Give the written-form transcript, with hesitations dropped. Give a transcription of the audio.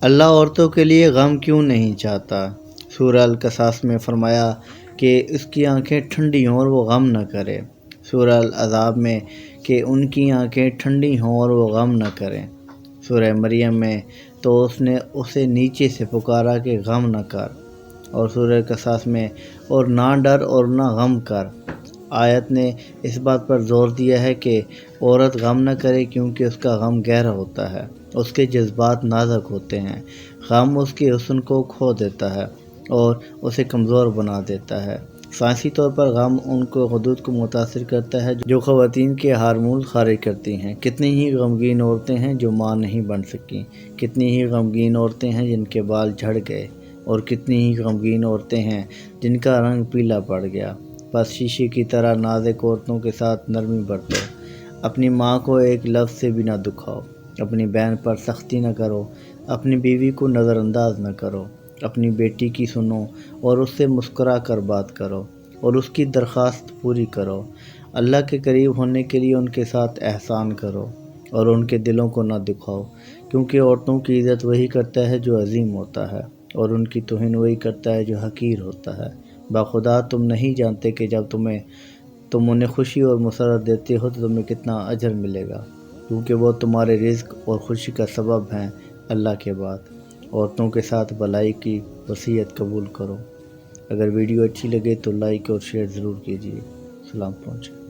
اللہ عورتوں کے لیے غم کیوں نہیں چاہتا؟ سورہ القصص میں فرمایا کہ اس کی آنکھیں ٹھنڈی ہوں اور وہ غم نہ کرے۔ سورہ الاحزاب میں کہ ان کی آنکھیں ٹھنڈی ہوں اور وہ غم نہ کریں۔ سورہ مریم میں تو اس نے اسے نیچے سے پکارا کہ غم نہ کر، اور سورہ القصص میں اور نہ ڈر اور نہ غم کر۔ آیت نے اس بات پر زور دیا ہے کہ عورت غم نہ کرے، کیونکہ اس کا غم گہرا ہوتا ہے، اس کے جذبات نازک ہوتے ہیں۔ غم اس کے حسن کو کھو دیتا ہے اور اسے کمزور بنا دیتا ہے۔ سائنسی طور پر غم ان کو غدود کو متاثر کرتا ہے جو خواتین کے ہارمونز خارج کرتی ہیں۔ کتنی ہی غمگین عورتیں ہیں جو ماں نہیں بن سکیں، کتنی ہی غمگین عورتیں ہیں جن کے بال جھڑ گئے، اور کتنی ہی غمگین عورتیں ہیں جن کا رنگ پیلا پڑ گیا۔ بس شیشے کی طرح نازک عورتوں کے ساتھ نرمی برتو، اپنی ماں کو ایک لفظ سے بھی نہ دکھاؤ، اپنی بہن پر سختی نہ کرو، اپنی بیوی کو نظر انداز نہ کرو، اپنی بیٹی کی سنو اور اس سے مسکرا کر بات کرو اور اس کی درخواست پوری کرو۔ اللہ کے قریب ہونے کے لیے ان کے ساتھ احسان کرو اور ان کے دلوں کو نہ دکھاؤ، کیونکہ عورتوں کی عزت وہی کرتا ہے جو عظیم ہوتا ہے، اور ان کی توہین وہی کرتا ہے جو حقیر ہوتا ہے۔ باخدا تم نہیں جانتے کہ جب تم انہیں خوشی اور مسرت دیتے ہو تو تمہیں کتنا اجر ملے گا، کیونکہ وہ تمہارے رزق اور خوشی کا سبب ہیں اللہ کے بعد۔ عورتوں کے ساتھ بھلائی کی وصیت قبول کرو۔ اگر ویڈیو اچھی لگے تو لائک اور شیئر ضرور کیجیے۔ سلام پہنچے۔